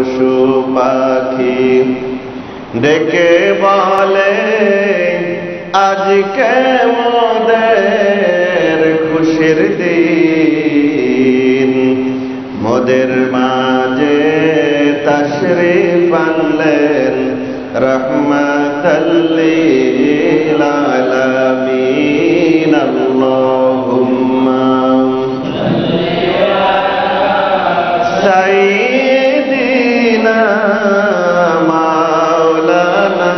পশু পাখি ডেকে বলে আজকে মোদের খুশির দিন। মোদের মাঝে তাশরীফ আনলেন রহমাতাল লিল আলামিন। আল্লাহুম্মা সাইয়্যিদিনা মাওলানা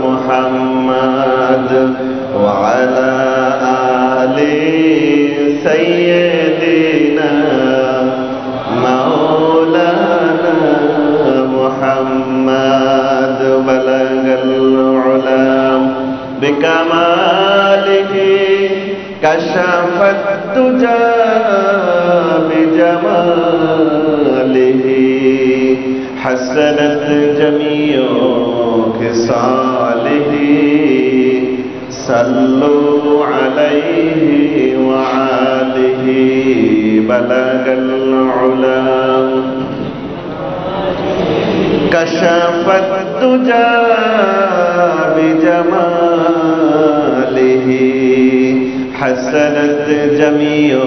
মুহাম্মদ ওয়া আলা আলি সাইয়্যিদিনা মাওলানা মুহাম্মদ। বালাগাল উলাম বিকামালিহি কাশাফাত দুজা বিজামালিহি হাসানাত জামিউ খিসালিহি সাল্লু আলাইহি ওয়া আলিহি। বালাগাল উলাম কাশাফাত দুজা বিজামালিহি হাসানাত জামিউ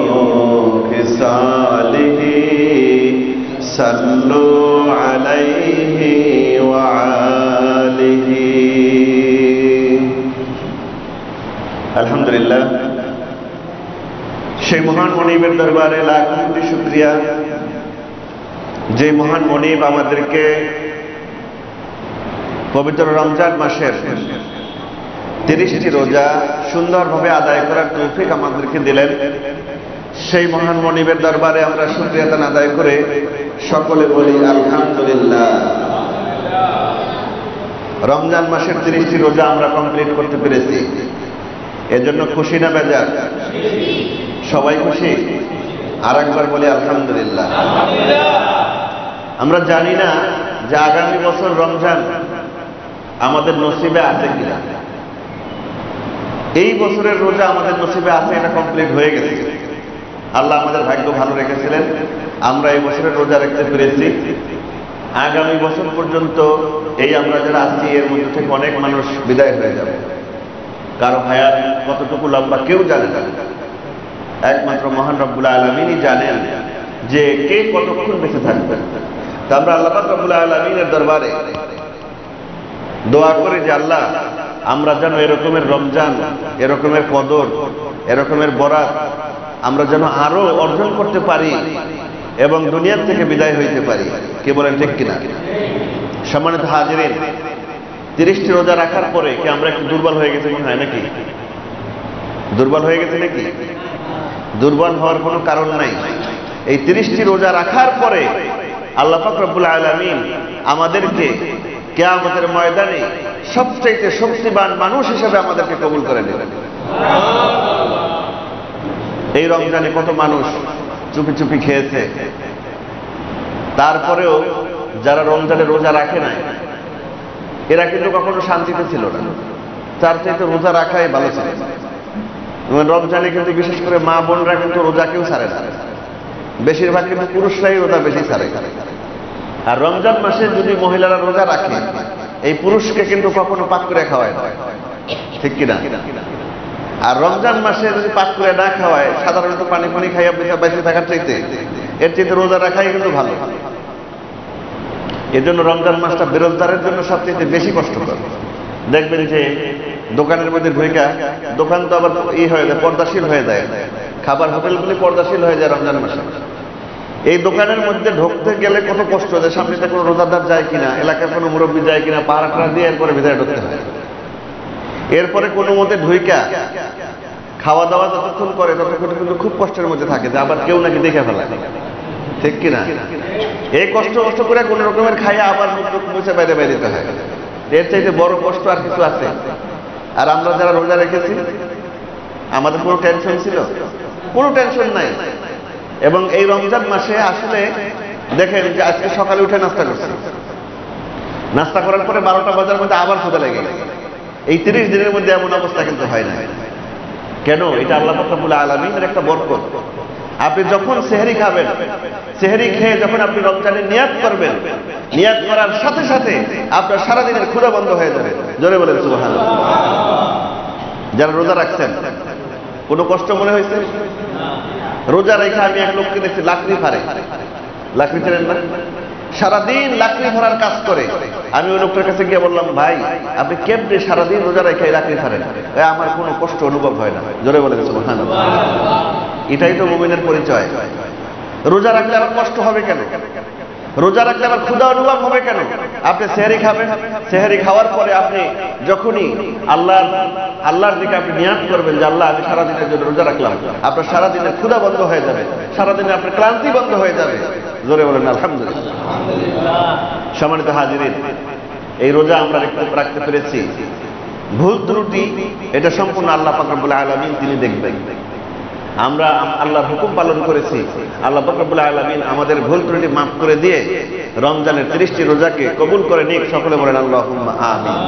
খিসালিহি সাল্লু আলাইহি ওয়া আলিহি। আলহামদুলিল্লাহ, সেই মহান মনিবের দরবারে লাখ কোটি শুকরিয়া, যে মহান মনিব আমাদেরকে পবিত্র রমজান মাসের 30টি রোজা সুন্দরভাবে আদায় করার তৌফিক আমাদেরকে দিলেন। সেই মহান মনিবের দরবারে আমরা শুকরিয়া আদায় করে সকলে বলি আলহামদুলিল্লাহ। রমজান মাসের 30টি রোজা আমরা কমপ্লিট করতে পেরেছি, এজন্য খুশি না বেজার? সবাই খুশি? আর একবার বলি আলহামদুলিল্লাহ। আমরা জানি না যে আগামী বছর রমজান আমাদের নসিবে আছে কিনা। এই বছরের রোজা আমাদের নসিবে আছে, এটা কমপ্লিট হয়ে গেছে। আল্লাহ আমাদের ভাগ্য ভালো রেখেছিলেন, আমরা এই বছরের রোজা রাখতে পেরেছি। আগামী বছর পর্যন্ত এই আমরা যারা আছি এর মধ্যে থেকে অনেক মানুষ বিদায় হয়ে যাবে। কারো হায়াত কতটুকু লম্বা কেউ জানে না, একমাত্র মহান রব্বুল আলামিনই জানেন যে কে কতক্ষণ বেঁচে থাকবে। তা আমরা আল্লাহ পাক রব্বুল আলামিনের দরবারে দোয়া করি যে আল্লাহ আমরা যেন এরকমের রমজান, এরকমের কদর, এরকমের বরাত আমরা যেন আরো অর্জন করতে পারি এবং দুনিয়ার থেকে বিদায় হইতে পারি। কে বলেন ঠিক কিনা? সম্মানিত হাজিরিন, 30টি রোজা রাখার পরে কি আমরা একটু দুর্বল হয়ে গেছি মনে হয় নাকি? দুর্বল হয়ে গেছে নাকি? দুর্বল হওয়ার কোনো কারণ নাই। এই 30টি রোজা রাখার পরে আল্লাহ পাক রব্বুল আলামিন আমাদেরকে কিয়ামতের ময়দানে সবচেয়ে শক্তিমান মানুষ হিসেবে আমাদেরকে কবুল করে নেবেন। এই রমজানে কত মানুষ চুপি চুপি খেয়েছে, তারপরেও যারা রমজানে রোজা রাখে নাই এরা কিন্তু কখনো শান্তিতে ছিল না। তার চাইতে রোজা রাখাই ভালো ছিল। রমজানে কিন্তু বিশেষ করে মা বোনরা কিন্তু রোজা কেউ ছাড়ে না, বেশিরভাগ কিন্তু পুরুষরাই রোজা বেশি ছাড়ে। আর রমজান মাসে যদি মহিলারা রোজা রাখে এই পুরুষকে কিন্তু কখনো পাক করে খাওয়ায় না, ঠিক কিনা? আর রমজান মাসে যদি পাক করে না খাওয়ায়, সাধারণত পানি পানি খাইয়া বেঁচে থাকার চাইতে এর চাইতে রোজা রাখাই কিন্তু ভালো। এজন্য রমজান মাসটা বেরোজগারের জন্য সবচেয়ে বেশি কষ্টকর। দেখবেন যে দোকানের মধ্যে ঢুইকা, দোকান তো আবার হয়ে যায়, পর্দাশীল হয়ে যায়, খাবার হোটেলগুলি পর্দাশীল হয়ে যায় রমজান মাসে। এই দোকানের মধ্যে ঢুকতে গেলে কত কষ্ট হয়, সামনেতে কোনো রোজাদার যায় কিনা, এলাকার কোনো মুরব্বী যায় কিনা, পাহাড়া দিয়ে এরপরে ভিতরে ঢুকতে হয়। এরপরে কোনো মতে ঢুইকা খাওয়া দাওয়া যতক্ষণ করে ততক্ষণ কিন্তু খুব কষ্টের মধ্যে থাকে, যে আবার কেউ নাকি দেখে ফেলায়, ঠিক কিনা? এই কষ্ট কষ্ট করে কোন রকমের খাইয়া আবার মুখ মুছে বাইরে বেরিতে হয়। এর চাইতে বড় কষ্ট আর কিছু আছে? আর আমরা যারা রোজা রেখেছি আমাদের কোনো টেনশন ছিল? কোনো টেনশন নাই। এবং এই রমজান মাসে আসলে দেখেন যে আজকে সকালে উঠে নাস্তা করছি, নাস্তা করার পরে 12টা বাজার মধ্যে আবার ক্ষুধা লেগে গেছে। এই 30 দিনের মধ্যে এমন অবস্থা কিন্তু হয় না। কেন? এটা আল্লাহ পাক রব্বুল আলামিনের একটা বরকত। আপনি যখন সেহরি খাবেন, সেহরি খেয়ে যখন আপনি রমজানের নিয়াত করবেন, নিয়াত করার সাথে সাথে আপনার সারাদিনের ক্ষুধা বন্ধ হয়ে যাবে। জোরে বলেন সুবহানাল্লাহ। যারা রোজা রাখছেন কোনো কষ্ট মনে হয়েছে? রোজা রেখে আমি এক লোককে দেখছি লাকড়ি ফাড়ে, লাকড়ি চেনেন না? সারাদিন লাকড়ি ফাড়ার কাজ করে। আমি ওই লোকটার কাছে গিয়ে বললাম, ভাই আপনি কেমনে সারাদিন রোজা রেখে লাকড়ি ফাড়েন? আমার কোনো কষ্ট অনুভব হয় না। জোরে বলেন সুবহানাল্লাহ। এটাই তো মুমিনের পরিচয়। রোজা রাখলে আবার কষ্ট হবে কেন? রোজা রাখলে আবার ক্ষুধা অনুভব হবে কেন? আপনি সেহরি খাবেন, সেহরি খাওয়ার পরে আপনি যখনই আল্লাহর দিকে আপনি নিয়াত করবেন যে আল্লাহ আমি সারাদিনের জন্য রোজা রাখলাম, আপনার সারাদিনের ক্ষুধা বন্ধ হয়ে যাবে, সারাদিনে আপনার ক্লান্তি বন্ধ হয়ে যাবে। জোরে বলেন আলহামদুলিল্লাহ। সম্মানিত হাজিরিন, এই রোজা আমরা রাখতে পেরেছি। ভুল ত্রুটি এটা সম্পূর্ণ আল্লাহ পাক রব্বুল আলামিন তিনি দেখবেন। আমরা আল্লাহর হুকুম পালন করেছি, আল্লাহ পাক রব্বুল আলামিন আমাদের ভুল ত্রুটি মাফ করে দিয়ে রমজানের 30টি রোজাকে কবুল করে নিক। সকলে বলেন আল্লাহুম্মা আমিন।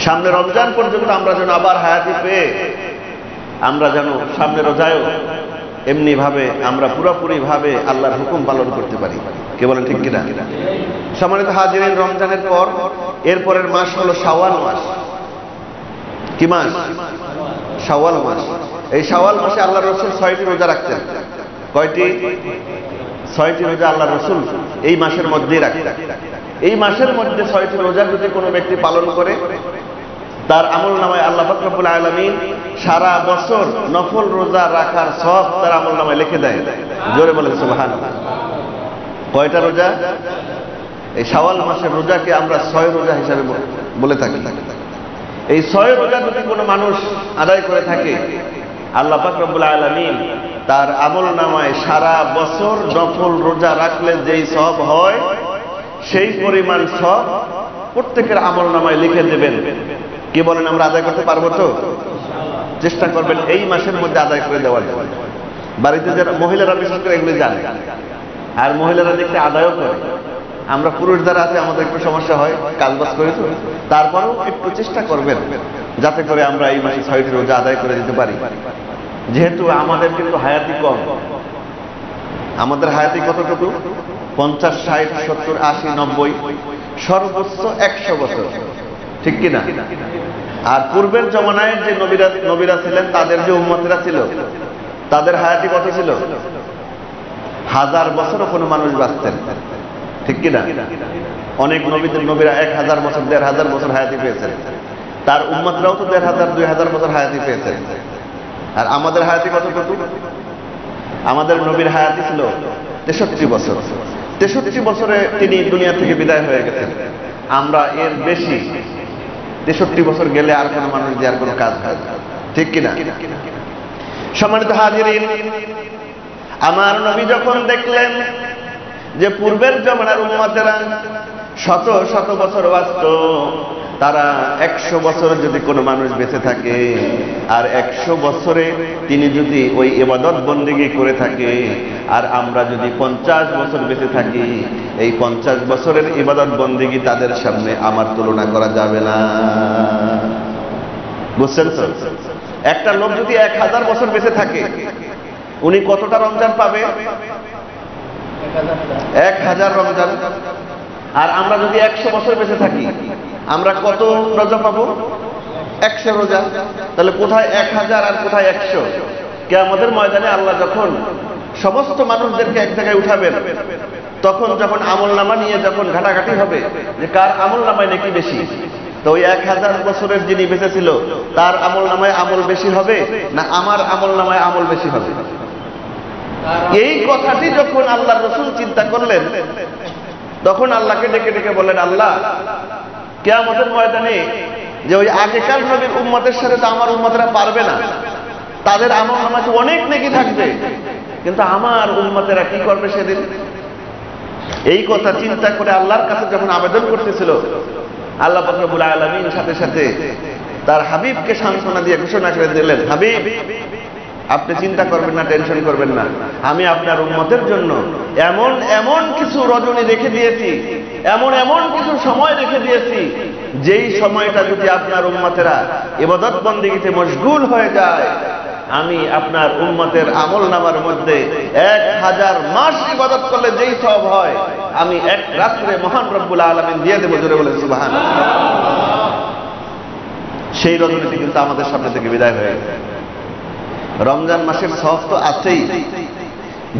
সামনে রমজান পর্যন্ত আমরা যেন আবার হায়াতি পেয়ে আমরা যেন সামনে রোজায়ও এমনি ভাবে আমরা পুরোপুরি ভাবে আল্লাহর হুকুম পালন করতে পারি। কে বলেন ঠিক কিনা? সম্মানিত হাজিরিন, রমজানের পর এরপরের মাস হলো শাওয়াল মাস। কি মাস? শাওয়াল মাস। এই শাওয়াল মাসে আল্লাহ রসুল 6টি রোজা রাখতেন। কয়টি? 6টি রোজা আল্লাহ রসুল এই মাসের মধ্যেই রাখতেন। এই মাসের মধ্যে 6টি রোজা যদি কোনো ব্যক্তি পালন করে, তার আমল নামায় আল্লাহ পাক রব্বুল আলামিন সারা বছর নফল রোজা রাখার সব তার আমল নামায় লিখে দেয়। জোরে বলেন সুবহানাল্লাহ। কয়টা রোজা? এই শাওয়াল মাসের রোজাকে আমরা 6 রোজা হিসাবে বলে থাকি। এই 6 রোজা যদি কোনো মানুষ আদায় করে থাকে, আল্লাহ পাক রব্বুল আলামিন তার আমল নামায় সারা বছর নফল রোজা রাখলে যেই সওয়াব হয় সেই পরিমাণ সওয়াব প্রত্যেকের আমল নামায় লিখে দেবেন। কি বলেন, আমরা আদায় করতে পারবো তো? চেষ্টা করবেন এই মাসের মধ্যে আদায় করে দেওয়ার জন্য। বাড়িতে যারা মহিলারা বিশেষ করে এগুলি জানে, আর মহিলারা দেখতে আদায়ও করে। আমরা পুরুষ যারা আছে আমাদের একটু সমস্যা হয়, কাজবাজ করে তো, তারপরেও একটু চেষ্টা করবেন যাতে করে আমরা এই মাসে 6টি রোজা আদায় করে দিতে পারি। যেহেতু আমাদের কিন্তু হায়াতি কম, আমাদের হায়াতি কতটুকু? 50, 60, 70, 80, 90, সর্বোচ্চ 100 বছর, ঠিক কিনা? আর পূর্বের জমানায় যে নবীরা ছিলেন, তাদের যে উম্মতেরা ছিল, তাদের হায়াতি কত ছিল? 1000 বছরও কোনো মানুষ বাঁচতেন, ঠিক কিনা? অনেক নবীরা 1000 বছর, 1500 বছর হায়াতি পেয়েছেন। তার উম্মতরাও তো 1500, 2000 বছর হায়াতি পেয়েছেন। আর আমাদের হায়াতি কতটুকু? আমাদের নবীর হায়াতি ছিল 63 বছর। 63 বছরে তিনি দুনিয়া থেকে বিদায় হয়ে গেছেন। আমরা এর বেশি 63 বছর গেলে আর কোনো মানুষ দিয়ে আর কোনো কাজ হয় না, ঠিক কিনা? সম্মানিত হাজিরিন, আমার নবী যখন দেখলেন যে পূর্বের জমানার উম্মতেরা শত শত বছর বাঁচত, তারা 100 বছর যদি কোনো মানুষ বেঁচে থাকে আর 100 বছরে তিনি যদি ওই ইবাদত বন্দেগী করে থাকে, আর আমরা যদি 50 বছর বেঁচে থাকি, এই 50 বছরের ইবাদত বন্দেগী তাদের সামনে আমার তুলনা করা যাবে না। বুঝছেন তো? একটা লোক যদি 1000 বছর বেঁচে থাকে, উনি কতটা রমজান পাবে? 1000 রমজান। আর আমরা যদি 100 বছর বেঁচে থাকি, আমরা কত রোজা পাবো? 100 রোজা। তাহলে কোথায় 1000 আর কোথায় 100? কিয়ামতের ময়দানে আল্লাহ যখন সমস্ত মানুষদেরকে এক জায়গায় উঠাবেন, তখন যখন আমলনামা নিয়ে যখন ঘাটাঘাটি হবে যে কার আমলনামায় নাকি বেশি, তো ওই 1000 বছরের যিনি বেঁচে ছিল তার আমলনামায় আমল বেশি হবে না আমার আমলনামায় আমল বেশি হবে? এই কথাটি যখন আল্লাহর রাসূল চিন্তা করলেন, তখন আল্লাহকে ডেকে ডেকে বললেন, আল্লাহ কিয়ামতের ময়দানে যে ওই আগেকার নবীর উম্মতের সাথে তো আমার উম্মতেরা পারবে না, তাদের আমলনামায় অনেক নেকি থাকবে, কিন্তু আমার উম্মতেরা কি করবে সেদিন? এই কথা চিন্তা করে আল্লাহর কাছে যখন আবেদন করতেছিল, আল্লাহ পাক রব্বুল আলামিন সাথে সাথে তার হাবিবকে সান্ত্বনা দিয়ে ঘোষণা করে দিলেন, হাবিব আপনি চিন্তা করবেন না, টেনশন করবেন না, আমি আপনার উম্মতের জন্য এমন এমন কিছু রজনী রেখে দিয়েছি, এমন এমন কিছু সময় রেখে দিয়েছি, যেই সময়টা যদি আপনার উম্মতেরা ইবাদত বন্দেগীতে মশগুল হয়ে যায়, আমি আপনার উম্মতের আমল নামার মধ্যে 1000 মাস ইবাদত করলে যেই সওয়াব হয় আমি এক রাত্রে মহান রব্বুল আলামিন দিয়ে দেব। জোরে বলেন সুবহানাল্লাহ। সেই রজনীতে কিন্তু আমাদের সামনে থেকে বিদায় হয়ে গেছে। রমজান মাসের সওয়াব তো আছেই।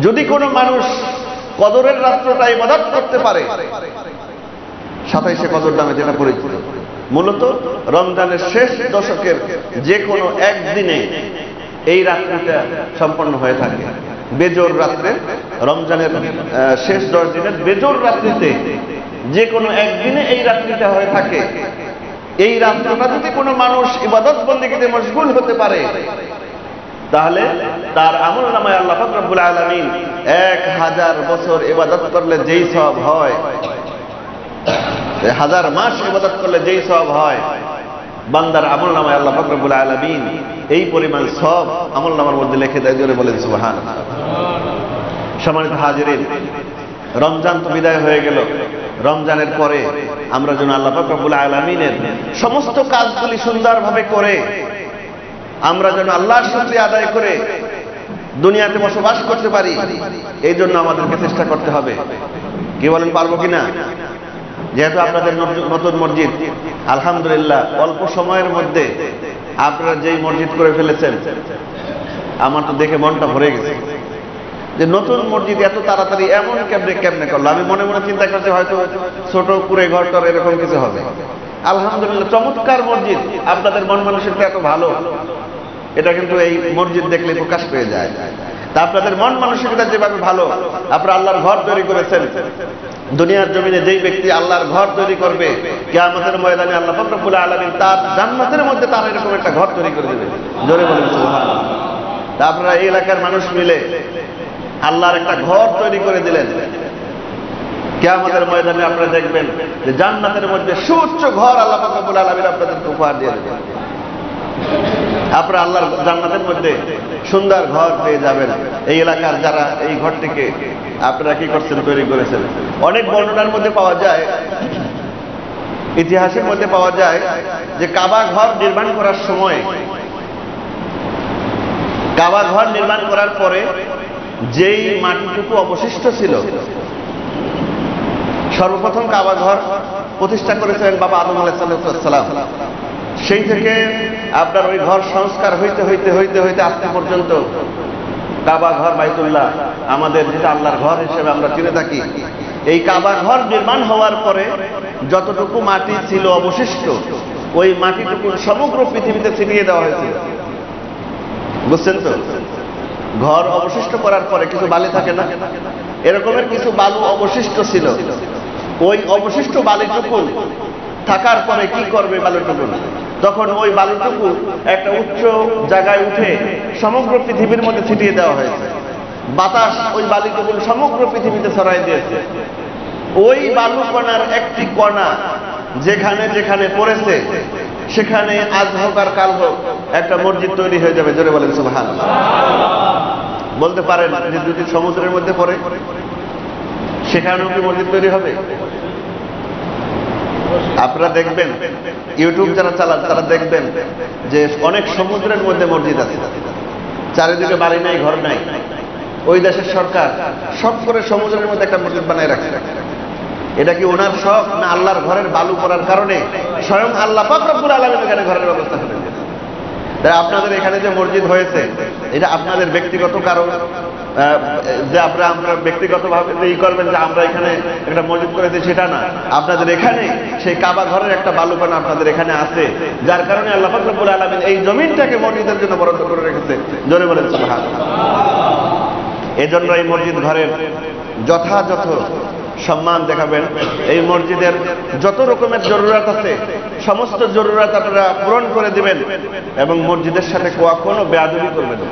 যদি কোনো মানুষ কদরের রাত্রটা ইবাদত করতে পারে, 27শে কদর নামে যেটা পরিচিত, মূলত রমজানের শেষ দশকের যে কোনো একদিনে এই রাত্রিটা সম্পন্ন হয়ে থাকে। বেজোর রাত্রে, রমজানের শেষ 10 দিনের বেজোর রাত্রিতে যে কোনো একদিনে এই রাত্রিটা হয়ে থাকে। এই রাত্রটা যদি কোনো মানুষ ইবাদত বন্দেগীতে মশগুল হতে পারে, তাহলে তার আমল নামায় আল্লাহ পাক রব্বুল আলামিন 1000 বছর ইবাদত করলে যেই সওয়াব হয়, 1000 মাস ইবাদত করলে যেই সওয়াব হয়, বান্দার আমল নামায় আল্লাহ পাক রব্বুল আলামিন এই পরিমাণ সওয়াব আমল নামার মধ্যে লিখে দেয়। জোরে বলেন সুবহানাল্লাহ। সম্মানিত হাজিরিন, রমজান তো বিদায় হয়ে গেল। রমজানের পরে আমরা যেন আল্লাহ পাক রব্বুল আলামিনের সমস্ত কাজগুলি সুন্দরভাবে করে আমরা যেন আল্লাহর শুকরিয়া আদায় করে দুনিয়াতে বসবাস করতে পারি, এই জন্য আমাদেরকে চেষ্টা করতে হবে। কি বলেন, পারবো কিনা? যেহেতু আপনাদের নতুন মসজিদ, আলহামদুলিল্লাহ অল্প সময়ের মধ্যে আপনারা যেই মসজিদ করে ফেলেছেন, আমার তো দেখে মনটা ভরে গেছে যে নতুন মসজিদ এত তাড়াতাড়ি এমন কেমনে করলো। আমি মনে মনে চিন্তা করছি হয়তো ছোট কুড়ে ঘর টর এরকম কিছু হবে। আলহামদুলিল্লাহ চমৎকার মসজিদ। আপনাদের মন মানসিকতা এত ভালো, এটা কিন্তু এই মসজিদ দেখলে প্রকাশ পেয়ে যায়। তা আপনাদের মন মানসিকতা যেভাবে ভালো, আপনারা আল্লাহর ঘর তৈরি করেছেন। দুনিয়ার জমিনে যেই ব্যক্তি আল্লাহর ঘর তৈরি করবে, কিয়ামতের ময়দানে আল্লাহ পাক রব্বুল আলামিন তার জান্নাতের মধ্যে তার এরকম একটা ঘর তৈরি করে দেবে। জোরে বলেন সুবহানাল্লাহ। তা আপনারা এই এলাকার মানুষ মিলে আল্লাহর একটা ঘর তৈরি করে দিলেন। কিয়ামতের ময়দানে আপনারা দেখবেন যে জান্নাতের মধ্যে সুউচ্চ ঘর আল্লাহ পাক রব্বুল আলামিন আপনাদেরকে উপহার দিয়ে দেবেন। আপনারা আল্লাহর জান্নাতের মধ্যে সুন্দর ঘর পেয়ে যাবেন। এই এলাকার যারা এই ঘরটিকে আপনারা কি করছেন, তৈরি করেছেন। অনেক বর্ণনার মধ্যে পাওয়া যায়, ইতিহাসের মধ্যে পাওয়া যায় যে কাবা ঘর নির্মাণ করার সময়, কাবা ঘর নির্মাণ করার পরে যেই মাটিটুকু অবশিষ্ট ছিল, সর্বপ্রথম কাবা ঘর প্রতিষ্ঠা করেছিলেন বাবা আদম আলাইহিস সালাম। সেই থেকে আপনার ওই ঘর সংস্কার হইতে হইতে হইতে হইতে আজকে পর্যন্ত কাবা ঘর বাইতুল্লাহ আমাদের যেটা আল্লাহর ঘর হিসেবে আমরা চিনে থাকি। এই কাবা ঘর নির্মাণ হওয়ার পরে যতটুকু মাটি ছিল অবশিষ্ট, ওই মাটিটুকু সমগ্র পৃথিবীতে ছিটিয়ে দেওয়া হয়েছিল। বুঝছেন তো? ঘর অবশিষ্ট করার পরে কিছু বালি থাকে না, এরকমের কিছু বালু অবশিষ্ট ছিল। ওই অবশিষ্ট বালিটুকু থাকার পরে কি করবে বালুটুকু? তখন ওই বালুটুকু একটা উচ্চ জায়গায় উঠে সমগ্র পৃথিবীর মধ্যে ছিটিয়ে দেওয়া হয়েছে। বাতাস ওই বালুটুকু সমগ্র পৃথিবীতে ছড়াই দিয়েছে। ওই বালু কণার একটি কণা যেখানে যেখানে পড়েছে, সেখানে আজ হোক আর কাল হোক একটা মসজিদ তৈরি হয়ে যাবে। জোরে বলেন সুবহানাল্লাহ। বলতে পারেন যে যদি সমুদ্রের মধ্যে পড়ে সেখানেও কি মসজিদ তৈরি হবে? আপনারা দেখবেন, ইউটিউব যারা চালান তারা দেখবেন যে অনেক সমুদ্রের মধ্যে মসজিদ আছে, চারিদিকে বাড়ি নাই, ঘর নাই। ওই দেশের সরকার শখ করে সমুদ্রের মধ্যে একটা মসজিদ বানায় রাখছে। এটা কি ওনার শখ, না আল্লাহর ঘরের বালু পড়ার কারণে স্বয়ং আল্লাহ পাক রব্বুল আলামিন এখানে ঘরের ব্যবস্থা করেন? তাই আপনাদের এখানে যে মসজিদ হয়েছে, এটা আপনাদের ব্যক্তিগত কারণ যে আপনারা ব্যক্তিগতভাবে ই করবেন যে আমরা এখানে একটা মসজিদ করেছি, সেটা না। আপনাদের এখানে সেই কাবা ঘরের একটা বালুকণা আপনাদের এখানে আছে, যার কারণে আল্লাহ পাক রব্বুল আলামিন এই জমিনটাকে মসজিদের জন্য বরাদ্দ করে রেখেছে। জোরে বলেন সুবহানাল্লাহ। এজন্য এই মসজিদ ঘরের যথাযথ সম্মান দেখাবেন। এই মসজিদের যত রকমের জরুরত আছে সমস্ত জরুরত আপনারা পূরণ করে দিবেন এবং মসজিদের সাথে কখনো বেয়াদবি করবেন না।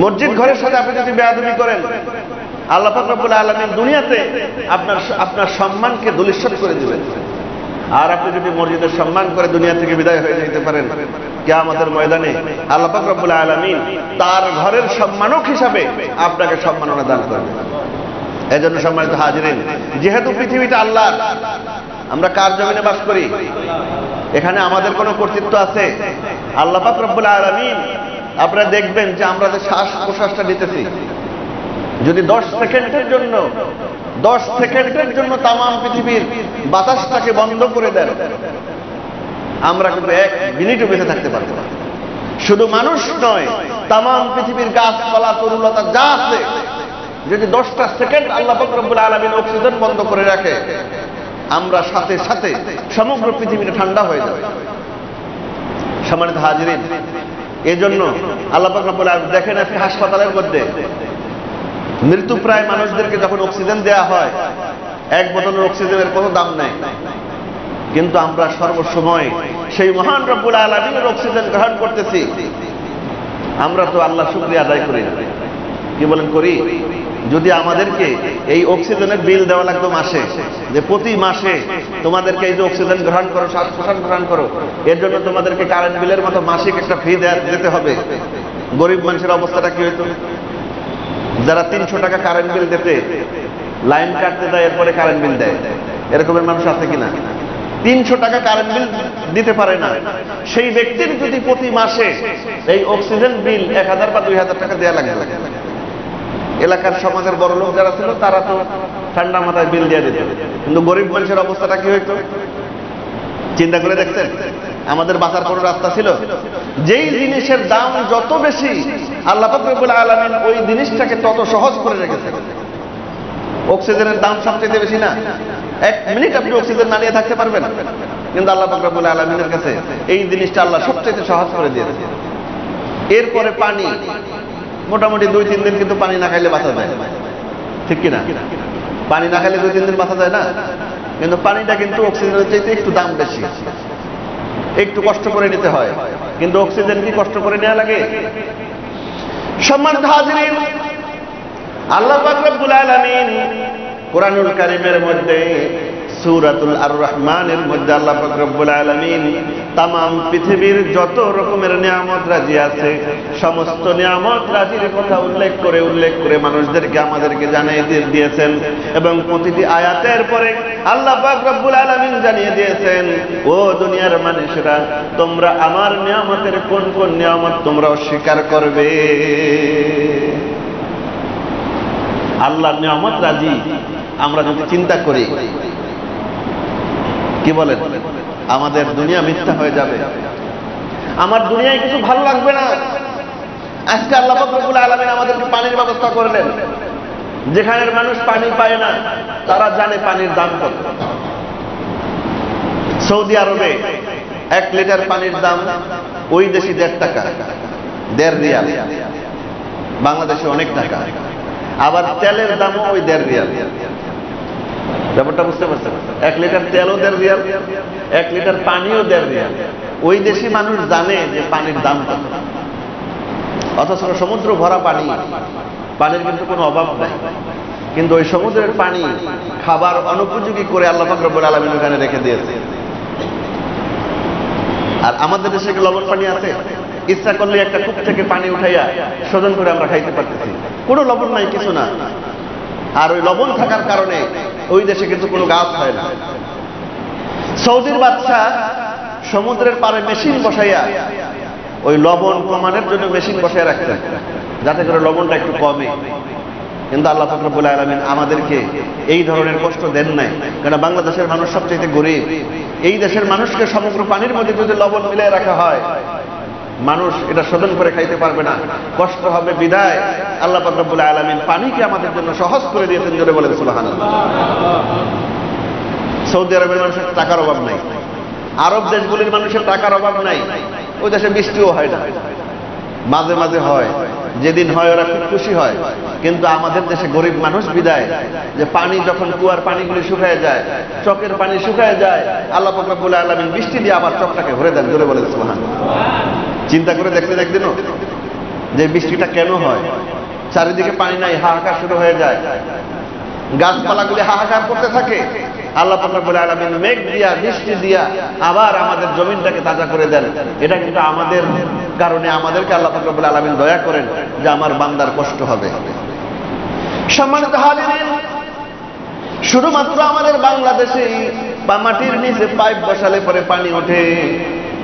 মসজিদ ঘরের সাথে আপনি যদি বেয়াদবি করেন, আল্লাহ পাক রব্বুল আলামিন দুনিয়াতে আপনার সম্মানকে ধূলিসাৎ করে দিবেন। আর আপনি যদি মসজিদের সম্মান করে দুনিয়া থেকে বিদায় হয়ে যেতে পারেন, কিয়ামতের ময়দানে আল্লাহ পাক রব্বুল আলামিন তার ঘরের সম্মানক হিসাবে আপনাকে সম্মাননা দান করবেন। এজন্য সম্মানিত হাজিরিন, যেহেতু পৃথিবীটা আল্লাহর, আমরা কার জমিনে বাস করি? এখানে আমাদের কোনো কর্তৃত্ব আছে? আল্লাহ পাক রব্বুল আলামিন আপনারা দেখবেন যে আমরা যে শ্বাস প্রশ্বাসটা নিতেছি, যদি 10 সেকেন্ডের জন্য তাম পৃথিবীর বাতাসটাকে বন্ধ করে দেন, আমরা কিন্তু 1 মিনিটও বেঁচে থাকতে পারবো না। শুধু মানুষ নয়, তাম পৃথিবীর গাছপালা তরুলতা যা আছে, যদি 10টা সেকেন্ড আল্লাহ পাক রব্বুল আলামিন অক্সিজেন বন্ধ করে রাখে, আমরা সাথে সাথে সমগ্র পৃথিবীটা ঠান্ডা হয়ে যাবে। সম্মানিত হাজিরিন, এজন্য আল্লাহ পাক রব্বুল আলামিন দেখেন আজকে হাসপাতালের মধ্যে মৃত্যুপ্রায় মানুষদেরকে যখন অক্সিজেন দেয়া হয়, 1 বোতলের অক্সিজেনের কোনো দাম নেই, কিন্তু আমরা সর্বসময় সেই মহান রব্বুল আলামিনের অক্সিজেন গ্রহণ করতেছি। আমরা তো আল্লাহ শুকরিয়া আদায় করি না, কি বলেন করি? যদি আমাদেরকে এই অক্সিজেনের বিল দেওয়া লাগতো মাসে, যে প্রতি মাসে তোমাদেরকে এই যে অক্সিজেন গ্রহণ করো, শ্বাস প্রশ্বাস গ্রহণ করো, এর জন্য তোমাদেরকে কারেন্ট বিলের মতো মাসিক একটা ফি দিতে হবে, গরিব মানুষের অবস্থাটা কি হইতো? যারা 300 টাকা কারেন্ট বিল দিতে লাইন কাটতে দেয়, এরপরে কারেন্ট বিল দেয়, এরকমের মানুষ আছে কিনা? 300 টাকা কারেন্ট বিল দিতে পারে না, সেই ব্যক্তির যদি প্রতি মাসে এই অক্সিজেন বিল 1000 বা 2000 টাকা দেওয়া লাগে, এলাকার সমাজের বড় লোক যারা ছিল তারা তো ঠান্ডা মাথায় বিল দিয়ে দিত, কিন্তু গরিব মানুষের অবস্থাটা কি হইতো? চিন্তা করে দেখছেন? আমাদের বাঁচার কোনো রাস্তা ছিল? যেই জিনিসের দাম যত বেশি, আল্লাহ পাক রব্বুল আলামিন ওই জিনিসটাকে তত সহজ করে রেখেছেন। অক্সিজেনের দাম সবচেয়ে বেশি না? 1 মিনিট আপনি অক্সিজেন না নিয়ে থাকতে পারবেন, কিন্তু আল্লাহ পাক রব্বুল আলামিনের কাছে এই জিনিসটা আল্লাহ সবচেয়ে সহজ করে দিয়েছে। এরপরে পানি, মোটামুটি 2-3 দিন কিন্তু পানি না খাইলে বাঁচা যায়, ঠিক কিনা? পানি না খাইলে 2-3 দিন বাঁচা যায় না, কিন্তু পানিটা কিন্তু অক্সিজেনের চাইতে একটু দাম বেশি, একটু কষ্ট করে নিতে হয়, কিন্তু অক্সিজেন কি কষ্ট করে নেওয়া লাগে? সম্মানিত হাজিরিন, আল্লাহ পাক রব্বুল আলামিন কুরআনুল কারীমের মধ্যে সূরাতুল আর রহমানের মধ্যে আল্লাহ পাক রব্বুল আলামিন तमाम পৃথিবীর যত রকমের নিয়ামত রাজি আছে সমস্ত নিয়ামত রাজির কথা উল্লেখ করে মানুষদেরকে আমাদেরকে জানিয়ে দিয়েছেন এবং প্রতিটি আয়াতের পরে আল্লাহ পাক রব্বুল আলামিন জানিয়ে দিয়েছেন ও দুনিয়ার মানুষেরা তোমরা আমার নিয়ামতের কোন কোন নিয়ামত তোমরা অস্বীকার করবে। আল্লাহর নিয়ামত রাজি আমরা যদি চিন্তা করি কি বলেন আমাদের দুনিয়া মিথ্যা হয়ে যাবে, আমার দুনিয়ায় কিছু ভালো লাগবে না। আজকে আল্লাহ পাক রব্বুল আলামিন আমাদেরকে পানির ব্যবস্থা করলেন, যেখানের মানুষ পানি পায় না তারা জানে পানির দাম কত। সৌদি আরবে 1 লিটার পানির দাম ওই দেশে 1.5 টাকা, 1.5 রিয়াল, বাংলাদেশে অনেক টাকা। আবার তেলের দামও ওই 1.5 রিয়াল। ব্যাপারটা বুঝতে পারছেন? 1 লিটার তেলও 1.5 রিয়াল, 1 লিটার পানিও 1.5 রিয়াল। ওই দেশি মানুষ জানে যে পানির দাম কত, অথচ সমুদ্র ভরা পানি, পানির কিন্তু কোনো অভাব নাই, কিন্তু ওই সমুদ্রের পানি খাবার অনুপযোগী করে আল্লাহ পাক রব্বুল আলামিন ওখানে রেখে দিয়েছে। আর আমাদের দেশে লবণ পানি আছে, ইচ্ছা করলে একটা কূপ থেকে পানি উঠাইয়া শোধন করে আমরা খাইতে পারতেছি, কোনো লবণ নাই, কিছু না। আর ওই লবণ থাকার কারণে ওই দেশে কিন্তু কোনো গাছ হয় না। সৌদির বাদশাহ সমুদ্রের পাড়ে মেশিন বসাইয়া ওই লবণ কমানোর জন্য মেশিন বসাইয়া রাখতেন, যাতে করে লবণটা একটু কমে। কিন্তু আল্লাহ পাক রব্বুল আলামিন আমাদেরকে এই ধরনের কষ্ট দেন নাই, কারণ বাংলাদেশের মানুষ সবচেয়ে গরিব। এই দেশের মানুষকে সমগ্র পানির মধ্যে যদি লবণ মিলিয়ে রাখা হয়, মানুষ এটা শোধন করে খাইতে পারবে না, কষ্ট হবে। বিদায় আল্লাহ পাক রব্বুল আলামিন পানিকে আমাদের জন্য সহজ করে দিয়েছেন, জোরে বলেন সুবহানাল্লাহ। সৌদি আরবের মানুষের টাকার অভাব নাই, আরব দেশগুলির মানুষের টাকার অভাব নাই, ওই দেশে বৃষ্টিও হয় না, মাঝে মাঝে হয়, যেদিন হয় ওরা খুব খুশি হয়। কিন্তু আমাদের দেশে গরিব মানুষ বিদায় যে পানি যখন কুয়ার পানিগুলি শুকায় যায়, চকের পানি শুকায় যায়, আল্লাহ পাক রব্বুল আলামিন বৃষ্টি দিয়ে আবার চকটাকে ভরে দেন, জোরে বলেন সুবহানাল্লাহ। চিন্তা করে দেখলেন একদিনও যে বৃষ্টিটা কেন হয়? চারিদিকে পানি নাই, হাহাকার শুরু হয়ে যায়, গাছপালাগুলি হাহাকার করতে থাকে। আল্লাহ পাক রব্বুল আলামিন মেঘ দিয়া বৃষ্টি দিয়া আবার আমাদের জমিনটাকে তাজা করে দেন। এটা কিন্তু আমাদের কারণে আমাদেরকে আল্লাহ পাক রব্বুল আলামিন দয়া করেন যে আমার বান্দার কষ্ট হবে। সম্মানিত হাজিরিন, শুধুমাত্র আমাদের বাংলাদেশে বা মাটির নিচে পাইপ বসালে পরে পানি ওঠে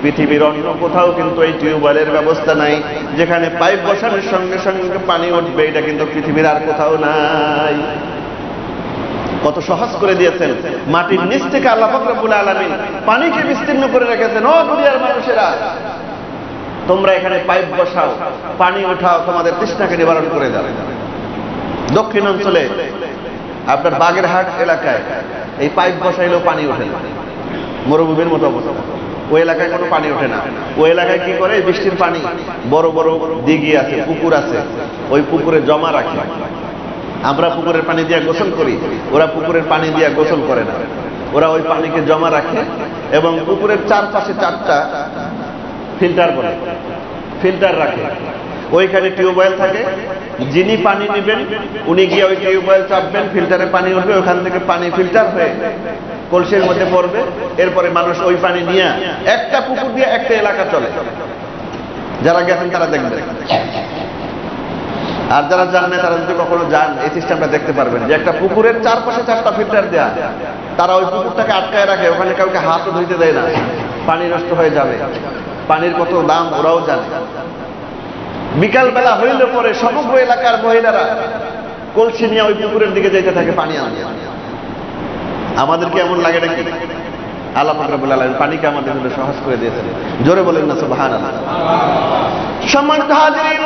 পৃথিবীর অন্য কোথাও কিন্তু এই টিউবওয়েলের ব্যবস্থা নাই, যেখানে পাইপ বসানোর সঙ্গে সঙ্গে পানি উঠবে, এটা কিন্তু পৃথিবীর আর কোথাও নাই। কত সহজ করে দিয়েছেন, মাটির নিচ থেকে আল্লাহ পাক রব্বুল আলামিন পানিকে বিস্তীর্ণ করে রেখেছেন। ও দুনিয়ার মানুষেরা, তোমরা এখানে পাইপ বসাও, পানি উঠাও, তোমাদের তৃষ্ণাকে নিবারণ করে দাও। দক্ষিণ অঞ্চলে আপনার বাগেরহাট এলাকায় এই পাইপ বসাইলেও পানি ওঠে না, মরুভূমির মতো অবস্থা। ওই এলাকায় কোনো পানি ওঠে না। ওই এলাকায় কি করে, বৃষ্টির পানি বড় বড় দিঘি আছে, পুকুর আছে, ওই পুকুরে জমা রাখে। আমরা পুকুরের পানি দিয়ে গোসল করি, ওরা পুকুরের পানি দিয়ে গোসল করে না। ওরা ওই পানিকে জমা রাখে এবং পুকুরের চারপাশে 4টা ফিল্টার বলে, ফিল্টার রাখে। ওইখানে টিউবওয়েল থাকে, যিনি পানি নেবেন উনি গিয়ে ওই টিউবওয়েল চাপবেন, ফিল্টারে পানি উঠবে, ওখান থেকে পানি ফিল্টার হয়ে কলসির মধ্যে পড়বে। এরপরে মানুষ ওই পানি নিয়ে একটা পুকুর দিয়ে একটা এলাকা চলে। যারা গেছেন তারা দেখবেন, আর যারা যান না তারা যদি কখনো যান, এই সিস্টেমটা দেখতে পারবেন যে একটা পুকুরের চারপাশে 4টা ফিল্টার দেয়া। তারা ওই পুকুরটাকে আটকায় রাখে, ওখানে কাউকে হাতও ধুইতে দেয় না, পানি নষ্ট হয়ে যাবে। পানির কত দাম ওরাও জানে। বিকাল বেলা হইলে পরে সমগ্র এলাকার মহিলারা কলসি নিয়ে ওই পুকুরের দিকে যেতে থাকে পানি আনতে। আমাদের কি এমন লাগে নাকি? আল্লাহ পাক রব্বুল আলামিন পানিকে আমাদের জন্য সহজ করে দিয়েছেন। জোরে বলেন না সুবহানাল্লাহ। সম্মানিত হাজিরিন,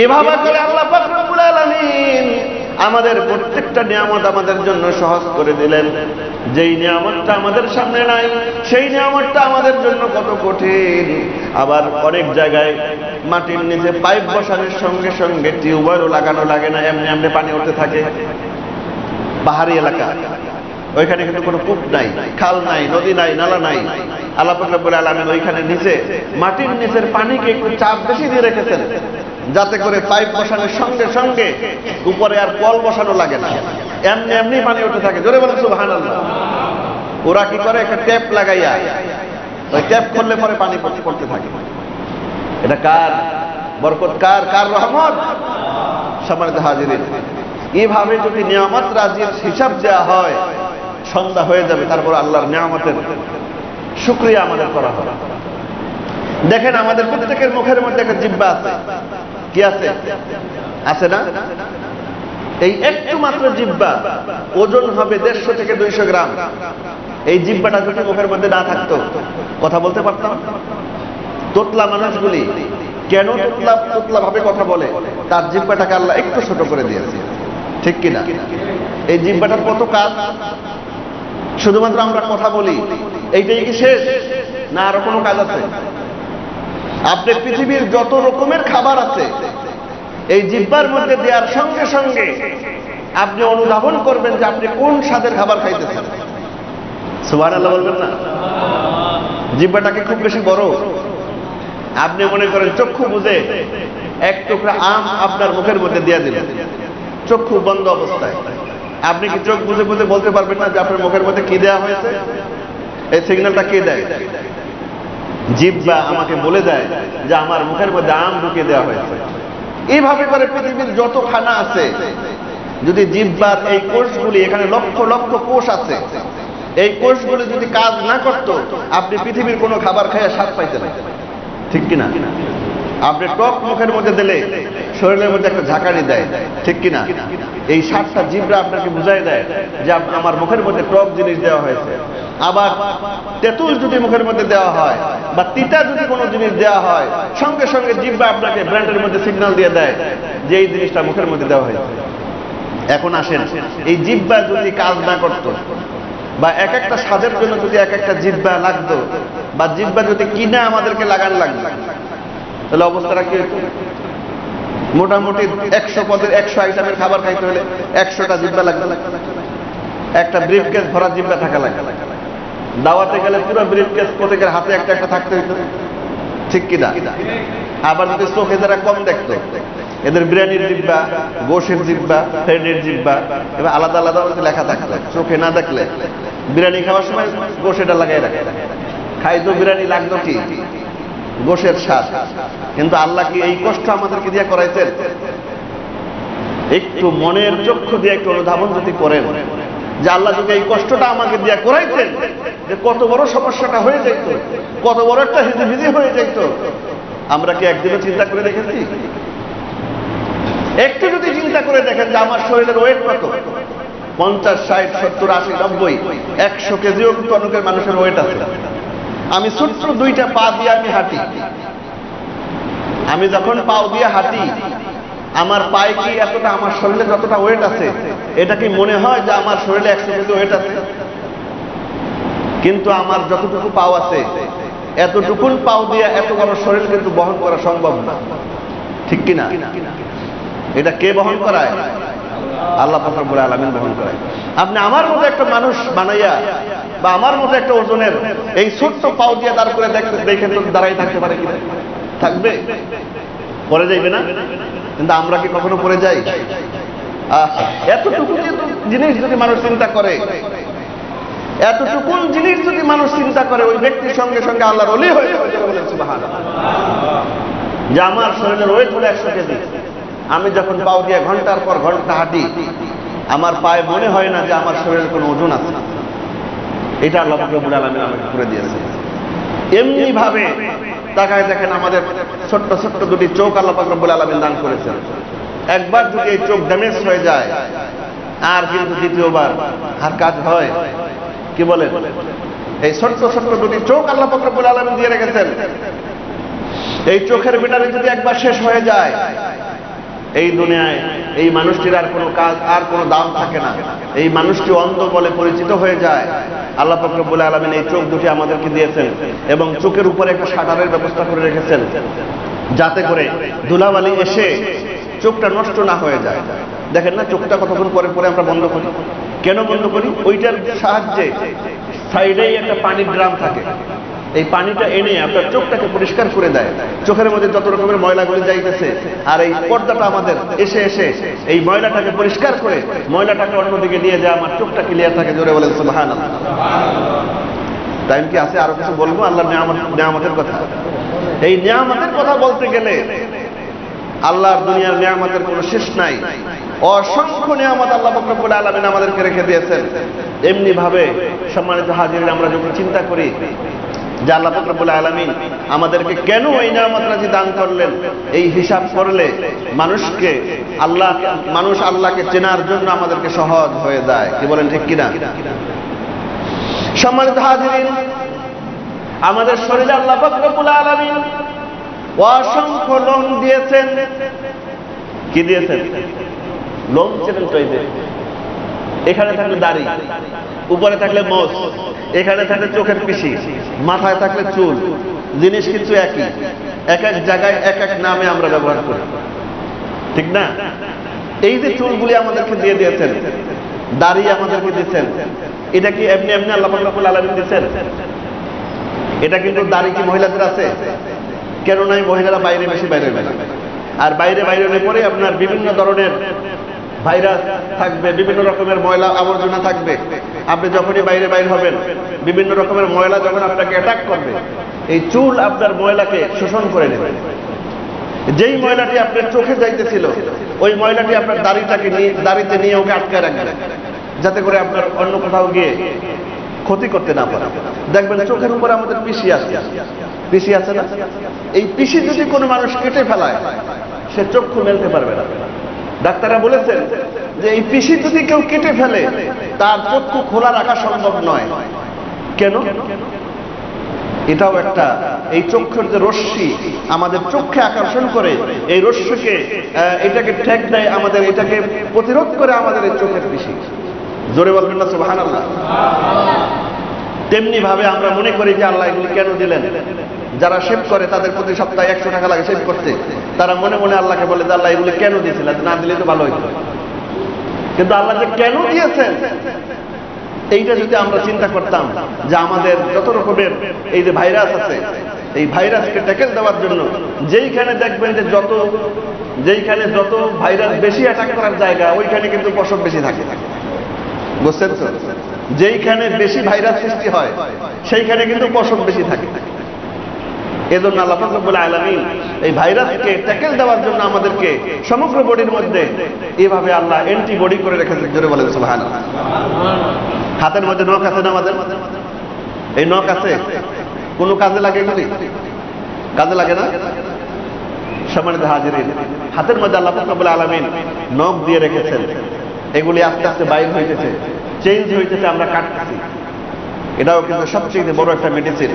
এভাবে করে আল্লাহ পাক রব্বুল আলামিন আমাদের প্রত্যেকটা নিয়ামত আমাদের জন্য সহজ করে দিলেন। যেই নিয়ামতটা আমাদের সামনে নাই, সেই নিয়ামতটা আমাদের জন্য কত কঠিন। আবার অনেক জায়গায় মাটির নিচে পাইপ বসানোর সঙ্গে সঙ্গে টিউবওয়েলও লাগানো লাগে না, এমনি এমনি পানি উঠতে থাকে। পাহাড়ি এলাকা, ওইখানে কিন্তু কোনো কূপ নাই, খাল নাই, নদী নাই, নালা নাই। আল্লাহ পাক রব্বুল আলামিন ওইখানে নিচে মাটির নিচের পানিকে একটু চাপ বেশি দিয়ে রেখেছেন, যাতে করে পাইপ বসানোর সঙ্গে সঙ্গে উপরে আর কল বসানো লাগে না, এমনি এমনি পানি উঠে থাকে। জোরে বলেন সুবহানাল্লাহ। ওরা কি করে, একটা ট্যাপ লাগাইয়া ওই ট্যাপ খুললে পরে পানি পড়তে থাকে। এটা কার বরকত, কার রহমত? সম্মানিত হাজিরিন, এইভাবে যদি নিয়ামত রাজির হিসাব দেওয়া হয়, সন্ধ্যা হয়ে যাবে, তারপর আল্লাহর নিয়ামতের শুকরিয়া আমাদের করা হবে। দেখেন, আমাদের প্রত্যেকের মুখের মধ্যে একটা জিহ্বা আছে। কি আছে? আছে না? এই একটু মাত্র জিহ্বা, ওজন হবে 150 থেকে 200 গ্রাম। এই জিহ্বাটা যদি মুখের মধ্যে না থাকতো, কথা বলতে পারতাম? তোতলা মানুষগুলি কেন তোতলা ভাবে কথা বলে? তার জিহ্বাটাকে আল্লাহ একটু ছোট করে দিয়েছে, ঠিক কিনা? এই জিহ্বাটার কত কাজ। শুধুমাত্র আমরা কথা বলি, এইটাই কি শেষ? না আরো কোনো কাজ আছে? আপনি পৃথিবীর যত রকমের খাবার আছে, এই জিহ্বার মধ্যে দেওয়ার সঙ্গে সঙ্গে আপনি অনুধাবন করবেন যে আপনি কোন স্বাদের খাবার খাইতেছেন। সুবহানাল্লাহ বলবেন না? জিহ্বাটাকে খুব বেশি বড়। আপনি মনে করেন চক্ষু বুঝে এক টুকরা আম আপনার মুখের মধ্যে দিয়ে দিলেন, চক্ষু বন্ধ অবস্থায়। আপনি কি চোখ বুঝে বুঝে বলতে পারবেন না যে আপনার মুখের মধ্যে কি দেওয়া হয়েছে? এই সিগন্যালটা কে দেয়? জিহ্বা আমাকে বলে দেয় যে আমার মুখের মধ্যে আম ঢুকিয়ে দেওয়া হয়েছে। এইভাবে করে পৃথিবীর যত খানা আছে, যদি জিহ্বার এই কোষগুলি, এখানে লক্ষ লক্ষ কোষ আছে, এই কোষগুলি যদি কাজ না করত, আপনি পৃথিবীর কোনো খাবার খাইয়া স্বাদ পাইতেন না, ঠিক কিনা? আপনি টক মুখের মধ্যে দিলে শরীরের মধ্যে একটা ঝাঁকানি দেয়, ঠিক কিনা? এই 7টা জিহ্বা আপনাকে বুঝাই দেয় যে আমার মুখের মধ্যে টক জিনিস দেওয়া হয়েছে। আবার তেঁতুল যদি মুখের মধ্যে দেওয়া হয় বা তিতা যদি কোনো জিনিস দেওয়া হয়, সঙ্গে সঙ্গে জিহ্বা আপনাকে ব্রেনের মধ্যে সিগন্যাল দিয়ে দেয় যে এই জিনিসটা মুখের মধ্যে দেওয়া হয়েছে। এখন আসেন, এই জিহ্বা যদি কাজ না করত, বা এক একটা স্বাদের জন্য যদি এক একটা জিহ্বা লাগতো, বা জিহ্বা যদি কিনা আমাদেরকে লাগান লাগতো, তাহলে অবস্থাটা কি হতো? মোটামুটি 100 পদের 100 আইটেমের খাবার খাইতে হলে 100টা জিহ্বা লাগবে। একটা ব্রিফকেস ভরা জিহ্বা থাকা লাগে। দাওয়াতে গেলে পুরো ব্রিফকেস প্রত্যেকের হাতে একটা একটা থাকতে হইতো, ঠিক কিনা? আবার যদি চোখে যারা কম দেখতো, এদের বিরিয়ানির জিহ্বা, গোশের জিহ্বা, ফ্রেন্ডের জিহ্বা, এবার আলাদা আলাদা লেখা থাকতো। চোখে না দেখলে বিরিয়ানি খাওয়ার সময় গোশেটা লাগাই রাখে, খাইতো বিরিয়ানি লাগতো কি গোশের স্বাদ। কিন্তু আল্লাহ কি এই কষ্ট আমাদেরকে দিয়ে করাইছেন? একটু মনের চক্ষু দিয়ে একটু অনুধাবন যদি করেন, যে আল্লাহ যদি এই কষ্টটা আমাকে দিয়া করাইতেন, যে কত বড় সমস্যাটা হয়ে যাইত, কত বড় একটা হিজিবিজি হয়ে যাইত। আমরা কি একদিনও চিন্তা করে দেখেছি? একটু যদি চিন্তা করে দেখেন যে আমার শরীরের ওয়েট কত, 50, 60, 70, 80, 90, 100 কেজিও কিন্তু অনেকের মানুষের ওয়েট আছে। আমি ছোট্ট 2টা পা দিয়ে আমি হাঁটি, আমি যখন পাও দিয়ে হাঁটি, আমার পায়ে কি এতটা, আমার শরীরে যতটা ওয়েট আছে, এটা কি মনে হয় যে আমার শরীরে 100 কেজি ওয়েট আছে? কিন্তু আমার যতটুকু পাও আছে, এতটুকুন পাও দিয়ে এত বড় শরীর কিন্তু বহন করা সম্ভব না, ঠিক কিনা? এটা কে বহন করায়? আল্লাহ পাক রব্বুল আলামিন বহন করায়। আপনি আমার মতো একটা মানুষ বানাইয়া, বা আমার মতো একটা ওজনের এই ছোট্ট পাও দিয়ে দাঁড় করে দেখেন তো দাঁড়াই থাকতে পারে কিনা? থাকবে? পরে যাইবে না? কিন্তু আমরা কি কখনো পরে যাই? এতটুকু জিনিস যদি মানুষ চিন্তা করে, এতটুকু জিনিস যদি মানুষ চিন্তা করে, ওই ব্যক্তির সঙ্গে সঙ্গে আল্লাহর ওলি হয়ে যাবে। সুবহানাল্লাহ। যে আমার শরীরের ওয়েট হলো 100 কেজি, আমি যখন পাও দিয়ে ঘন্টার পর ঘন্টা হাঁটি, আমার পায়ে মনে হয় না যে আমার শরীরের কোনো ওজন আছে। এটা আল্লাহ রাব্বুল আলামিন আমাকে করে দিয়েছে। এমনি ভাবে তাকায় দেখেন, আমাদের ছোট্ট ছোট্ট 2টি চোখ আল্লাহ পাক রব্বুল আলামিন দান করেছেন। একবার যদি এই চোখ ড্যামেজ হয়ে যায়, আর কিন্তু দ্বিতীয়বার আর কাজ হয়? কি বলেন? এই ছোট্ট ছোট্ট 2টি চোখ আল্লাহ পাক রব্বুল আলামিন দিয়ে রেখেছেন। এই চোখের ব্যাটারি যদি একবার শেষ হয়ে যায়, এই দুনিয়ায় এই মানুষটির আর কোনো কাজ, আর কোনো দাম থাকে না। এই মানুষটি অন্ধ বলে পরিচিত হয়ে যায়। আল্লাহ পাক রব্বুল আলামিন এই চোখ দুটি আমাদেরকে দিয়েছেন, এবং চোখের উপরে একটা শাটারের ব্যবস্থা করে রেখেছেন, যাতে করে ধুলাবালি এসে চোখটা নষ্ট না হয়ে যায়। দেখেন না, চোখটা কতক্ষণ পরে পরে আমরা বন্ধ করি। কেন বন্ধ করি? ওইটার সাহায্যে সাইডেই একটা পানির ড্রাম থাকে, এই পানিটা এনে আপনার চোখটাকে পরিষ্কার করে দেয়। চোখের মধ্যে যত রকমের ময়লাগুলি যাইতেছে, আর এই পর্দাটা আমাদের এসে এসে এই ময়লাটাকে পরিষ্কার করে ময়লাটাকে অন্যদিকে নিয়ে যায়, আমার চোখটা ক্লিয়ার থাকে। জোরে বলেন সুবহানাল্লাহ। টাইম কি আছে? আরো কিছু বলবো আল্লাহর নিয়ামতের কথা। এই নিয়ামতের কথা বলতে গেলে আল্লাহর দুনিয়ার নিয়ামতের কোনো শেষ নাই। অসংখ্য নিয়ামত আল্লাহ পাক রব্বুল আলামিন আমাদেরকে রেখে দিয়েছেন। এমনি ভাবে সম্মানিত হাজিরিন, আমরা যখন চিন্তা করি যে আল্লাহ পাক রব্বুল আলামিন আমাদেরকে কেন এই নিয়ামতরাজি দান করলেন, এই হিসাব করলে মানুষ আল্লাহকে চেনার জন্য আমাদেরকে সহজ হয়ে যায়। কি বলেন, ঠিক কিনা? সম্মানিত হাজিরিন, আমাদের শরীরে আল্লাহ পাক রব্বুল আলামিন অসংখ্য লোম দিয়েছেন। কি দিয়েছেন? লোম চেনেন তো? এই যে এখানে থাকলে দাড়ি, উপরে থাকলে মোষ, এখানে থাকলে চোখের পিসি, মাথায় থাকলে চুল। জিনিস কিন্তু একই, এক এক জায়গায় এক এক নামে আমরা ব্যবহার করি, ঠিক না? এই যে চুলগুলি আমাদেরকে দিয়ে দিয়েছেন, দাড়ি আমাদেরকে দিয়েছেন, এটা কি এমনি এমনি আল্লাহ পাক রব্বুল আলামিন দিয়েছেন? এটা কিন্তু দাড়ি কি মহিলাদের আছে? কেন নাই? মহিলারা বাইরে বেশি বাইরে বের, আর বাইরে বাইরে পরে আপনার বিভিন্ন ধরনের ভাইরাস থাকবে, বিভিন্ন রকমের ময়লা আবর্জনা থাকবে। আপনি যখনই বাইরে বাইর হবেন, বিভিন্ন রকমের ময়লা যখন আপনাকে অ্যাটাক করবে, এই চুল আপনার ময়লাকে শোষণ করে নেবে। যেই ময়লাটি আপনার চোখে যাইতেছিল, ওই ময়লাটি আপনার দাড়িতে নিয়ে ওকে আটকে রাখবে, যাতে করে আপনার অন্য কোথাও গিয়ে ক্ষতি করতে না পারে। দেখবেন চোখের উপরে আমাদের পিসি আছে, পিসি আছে না? এই পিসি যদি কোনো মানুষ কেটে ফেলায়, সে চক্ষু মেলতে পারবে না। ডাক্তাররা বলেছেন যে এই পিসি যদি কেউ কেটে ফেলে, তার চক্ষু খোলা রাখা সম্ভব নয়। কেন? এটাও একটা, এই চক্ষুর যে রশ্মি আমাদের চোখে আকর্ষণ করে, এই রশ্মিকে এটাকে ঠেক দেয়, আমাদের এটাকে প্রতিরোধ করে আমাদের এই চোখের পিসি। জোরে বলবেন না সুবহানাল্লাহ? তেমনি ভাবে আমরা মনে করি যে আল্লাহ এগুলি কেন দিলেন। যারা শেভ করে তাদের প্রতি সপ্তাহে 100 টাকা লাগে শেভ করতে, তারা মনে মনে আল্লাহকে বলে যে আল্লাহ এগুলি কেন দিয়েছিলেন, না দিলে তো ভালো হইতো। কিন্তু আল্লাহ যে কেন দিয়েছেন, এইটা যদি আমরা চিন্তা করতাম যে আমাদের যত রকমের এই যে ভাইরাস আছে, এই ভাইরাসকে ট্যাকেল দেওয়ার জন্য যেইখানে দেখবেন যে যেইখানে যত ভাইরাস বেশি অ্যাটাক করার জায়গা, ওইখানে কিন্তু পশম বেশি থাকে। বুঝছেন তো? যেইখানে বেশি ভাইরাস সৃষ্টি হয়, সেইখানে কিন্তু পশম বেশি থাকে। এজন্য আল্লাহ পাক রব্বুল আলামিন এই ভাইরাসকে ট্যাকেল দেওয়ার জন্য আমাদেরকে সমগ্র বডির মধ্যে এইভাবে আল্লাহ অ্যান্টিবডি করে রেখেছেন। জোরে বলেন সুবহানাল্লাহ। হাতের মধ্যে নখ আছে না আমাদের? এই নখ আছে, কোন কাজে লাগে? এগুলি কাজে লাগে না? সম্মানিত হাজিরিন, হাতের মধ্যে আল্লাহ পাক রব্বুল আলামিন নখ দিয়ে রেখেছেন। এগুলি আস্তে আস্তে বাইর হইতেছে, চেঞ্জ হইতেছে, আমরা কাটতেছি। এটাও কিন্তু সবচেয়ে বড় একটা মেডিসিন।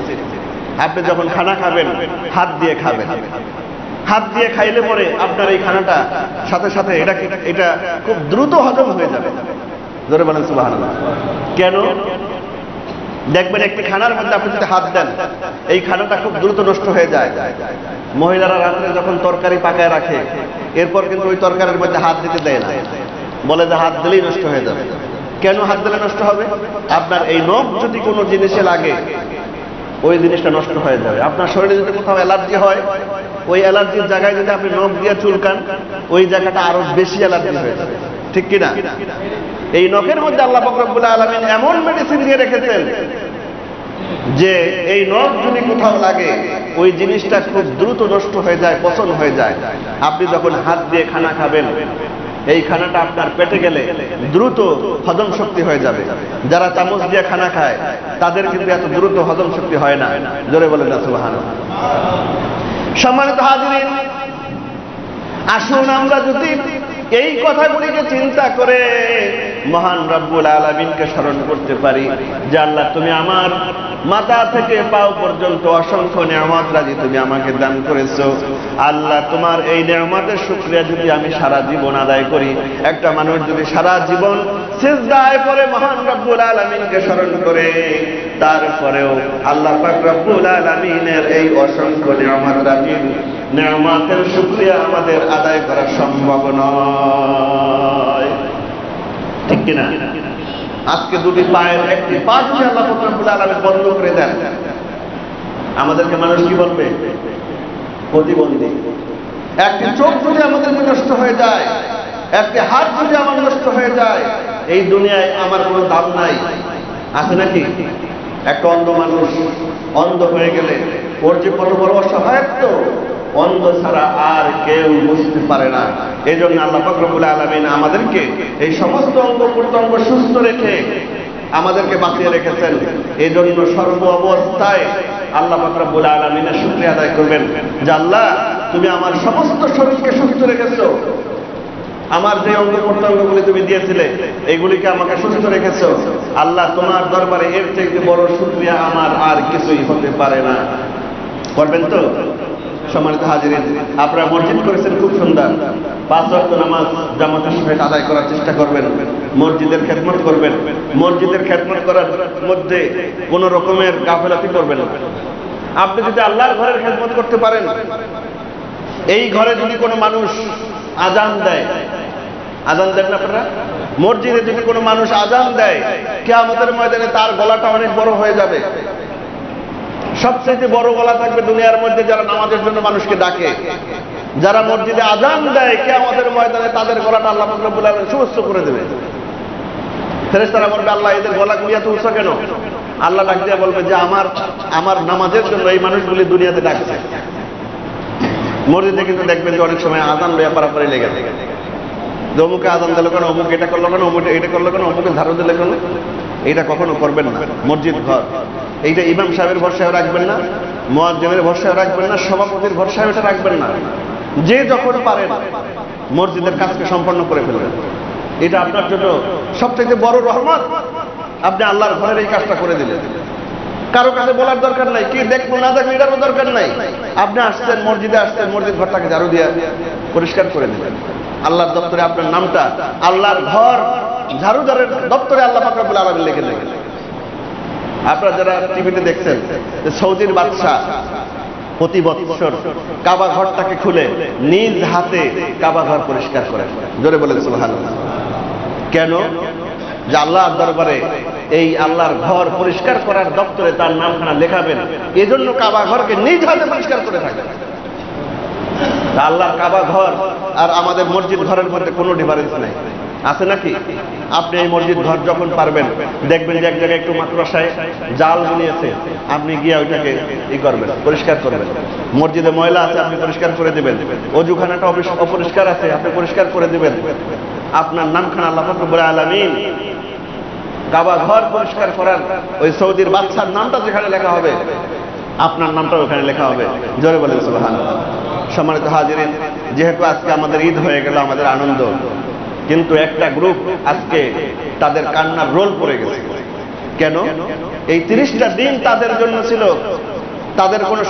আপনি যখন খানা খাবেন হাত দিয়ে খাবেন, হাত দিয়ে খাইলে পরে আপনার এই খানাটা সাথে সাথে এটা খুব দ্রুত হজম হয়ে যাবে। জোরে বলেন সুবহানাল্লাহ। কেন? দেখবেন একটি খানার মধ্যে আপনি যদি হাত দেন এই খানাটা খুব দ্রুত নষ্ট হয়ে যায়। মহিলারা রাত্রে যখন তরকারি পাকায় রাখে এরপর কিন্তু ওই তরকারির মধ্যে হাত দিতে দেয় না, বলে যে হাত দিলেই নষ্ট হয়ে যাবে। কেন হাত দিলে নষ্ট হবে? আপনার এই নখ যদি কোনো জিনিসে লাগে ওই জিনিসটা নষ্ট হয়ে যাবে। আপনার শরীরে যদি কোথাও অ্যালার্জি হয় ওই অ্যালার্জির জায়গায় যদি আপনি নখ দিয়ে চুলকান ওই জায়গাটা আরো বেশি অ্যালার্জি হয়ে যাবে, ঠিক কিনা? এই নখের মধ্যে আল্লাহ পাক রব্বুল আলামিন এমন মেডিসিন দিয়ে রেখেছেন যে এই নখ যদি কোথাও লাগে ওই জিনিসটা খুব দ্রুত নষ্ট হয়ে যায়, পচন হয়ে যায়। আপনি যখন হাত দিয়ে খানা খাবেন এই খানাটা আপনার পেটে গেলে দ্রুত হজম শক্তি হয়ে যাবে। যারা চামচ দিয়ে খানা খায় তাদের কিন্তু এত দ্রুত হজম শক্তি হয় না। জোরে বলেন না সুবহানাল্লাহ। সম্মানিত হাজিরিন, আসুন আমরা যদি এই কথাগুলিকে চিন্তা করে মহান রব্বুল আলামিনকে স্মরণ করতে পারি যে আল্লাহ তুমি আমার মাথা থেকে পাও পর্যন্ত অসংখ্য নিয়ামত রাজি তুমি আমাকে দান করেছো। আল্লাহ তোমার এই নিয়ামতের শুকরিয়া যদি আমি সারা জীবন আদায় করি, একটা মানুষ যদি সারা জীবন সিজদায় পড়ে মহান রব্বুল আলামিনকে স্মরণ করে তারপরেও আল্লাহ পাক রব্বুল আলামিনের এই অসংখ্য নিয়ামত রাজি নিয়ামতের শুকরিয়া আমাদের আদায় করা সম্ভব নয়, ঠিক কিনা? আজকে দুটি পায়ের একটি পা যদি আল্লাহ পাক রব্বুল আলামিন বন্ধ করে দেন আমাদেরকে মানুষ কি বলবে? প্রতিবন্ধী। একটি চোখ যদি আমাদের নষ্ট হয়ে যায়, একটি হাত যদি আমার নষ্ট হয়ে যায়, এই দুনিয়ায় আমার কোনো দাম নাই, আছে নাকি? একটা অন্ধ মানুষ অন্ধ হয়ে গেলে ওর যে কত বড় অসহায়ত্ব, অন্ধ ছাড়া আর কেউ বুঝতে পারে না। এই জন্য আল্লাহ পাক রব্বুল আলামিন আমাদেরকে এই সমস্ত অঙ্গ প্রত্যঙ্গ সুস্থ রেখে আমাদেরকে বাঁচিয়ে রেখেছেন। এই জন্য সর্ব অবস্থায় আল্লাহ পাক রব্বুল আলামিনের শুকরিয়া আদায় করবেন যে আল্লাহ তুমি আমার সমস্ত শরীরকে সুস্থ রেখেছো, আমার যে অঙ্গ প্রত্যঙ্গগুলি তুমি দিয়েছিলে এইগুলিকে আমাকে সুস্থ রেখেছো। আল্লাহ তোমার দরবারে এর থেকে বড় শুকরিয়া আমার আর কিছুই হতে পারে না। করবেন তো? সম্মানিত হাজিরিন, আপনারা মসজিদ করেছেন খুব সুন্দর, 5 ওয়াক্ত নামাজ জামাতের সহিত আদায় করার চেষ্টা করবেন, মসজিদের খেদমত করবেন। মসজিদের খেদমত করার মধ্যে কোন রকমের গাফেলাতি করবেন না। আপনি যদি আল্লাহর ঘরের খেদমত করতে পারেন, এই ঘরে যদি কোনো মানুষ আজান দেয়, আজান দেন না আপনারা? মসজিদে যদি কোনো মানুষ আজান দেয় কিয়ামতের ময়দানে তার গলাটা অনেক বড় হয়ে যাবে। সবচেয়ে বড় গলা থাকবে দুনিয়ার মধ্যে যারা নামাজের জন্য মানুষকে ডাকে, যারা মসজিদে আজান দেয় কিয়ামতের ময়দানে তাদের গলাটা আল্লাহ পাক রব্বুল আলামিন সুস্থ করে দেবে। ফেরেশতারা বলবে আল্লাহ এদের গলাগুলি এত উঁচু কেন? আল্লাহ ডাক দিয়ে বলবে যে আমার নামাজের জন্য এই মানুষগুলি দুনিয়াতে ডাকছে। মসজিদে কিন্তু দেখবেন যে অনেক সময় আজান লইয়া পারাপারি লেগে থাকে, যে অমুকে আজান দিল কেন, অমুক এটা করলো কেন, অমুক এটা করলো কেন, অমুকে ঝাড়ু দিলে কেন। এইটা কখনো করবেন না। মসজিদ ঘর, এইটা ইমাম সাহেবের ভরসায় রাখবেন না, মুয়াজ্জিনের ভরসায় রাখবেন না, সভাপতির ভরসায় এটা রাখবেন না। যে যখন পারেন মসজিদের কাজকে সম্পন্ন করে ফেলবেন। এটা আপনার জন্য সবথেকে বড় রহমত। আপনি আল্লাহর ঘরের এই কাজটা করে দিলেন, কারো কাছে বলার দরকার নাই, কি দেখবো না দেখবো এটারও দরকার নাই। আপনি আসছেন মসজিদে, আসছেন মসজিদ ঘরটাকে ঝাড়ু দিয়ে পরিষ্কার করে দিলেন। আল্লাহর দপ্তরে আপনার নামটা আল্লাহর ঘর ঝাড়ুদারের দপ্তরে আল্লাহ পাক রব্বুল আলামিন লিখে দেবেন। আপনারা যারা টিভিতে দেখছেন যে সৌদির বাদশা প্রতি বছর কাবা ঘরটাকে খুলে নিজ হাতে কাবা ঘর পরিষ্কার করেন। জোরে বলেন সুবহানাল্লাহ। কেন? যে আল্লাহর দরবারে এই আল্লাহর ঘর পরিষ্কার করার দপ্তরে তার নামখানা লেখাবেন, এজন্য কাবা ঘরকে নিজ হাতে পরিষ্কার করে থাকেন। আল্লাহর কাবা ঘর আর আমাদের মসজিদ ঘরের মধ্যে কোনো ডিফারেন্স নাই। আছে নাকি? আপনি এই মসজিদ ঘর যখন পারবেন, দেখবেন যে এক জায়গায় একটু মাদ্রাসায় জাল বুনিয়েছে, আপনি গিয়ে ওইটাকে করবেন, পরিষ্কার করবেন। মসজিদে ময়লা আছে, আপনি পরিষ্কার করে দিবেন। অজুখানাটা অপরিষ্কার আছে, আপনি পরিষ্কার করে দিবেন। আপনার নামখানা আল্লাহ পাক রব্বুল আলামিন কাবা ঘর পরিষ্কার করার ওই সৌদির বাদশার নামটা যেখানে লেখা হবে, আপনার নামটাও ওখানে লেখা হবে। জোরে বলেন সুবহানাল্লাহ। সম্মানিত হাজিরিন, যেহেতু আজকে আমাদের ঈদ হয়ে গেল, আমাদের আনন্দ, কিন্তু একটা গ্রুপ আজকে তাদের কান্নার রোল পড়ে গেছে। কেন? এই 30টা দিন তাদের জন্য ছিল, তাদের কোনো